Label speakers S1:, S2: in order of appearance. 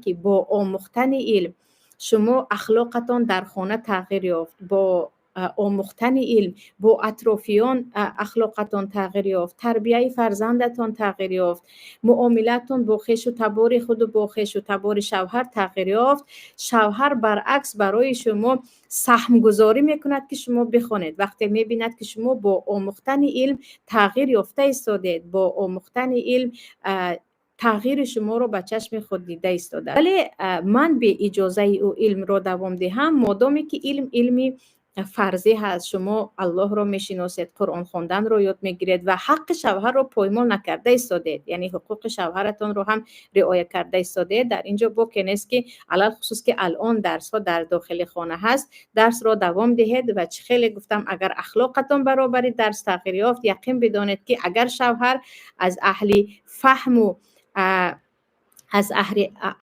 S1: که با آموختن علم شما اخلاقتان در خانه تغییر یافت، با آموختن علم با اطرافیان اخلاقتان تغییر یافت، تربیه فرزندتان تغییر یافت، معاملتان با خویش و تبار خود و با خویش و تبار شوهر تغییر یافت. شوهر برعکس برای شما سهم گذاری میکند که شما بخونید. وقتی میبیند که شما با آموختن علم تغییر یافته ایستادید، با آموختن علم تغییر شما رو به چشم خود دیده ایستاده، ولی من به اجازه او علم رو دوام دهم، مادامی که علمی فرضی هست، شما الله رو میشناسید، قرآن خواندن رو یاد میگیرید و حق شوهر رو پایمال نکرده ایستادید، یعنی حقوق شوهرتون رو هم رعایت کرده ایستادید، در اینجا باکی نیست که علل خصوص که الان درس ها در داخل خانه هست، درس رو دوام دهید و چه خیلی گفتم اگر اخلاقتون برابری درس تغییر یافت، یقین بدانید که اگر شوهر از اهل فهم و از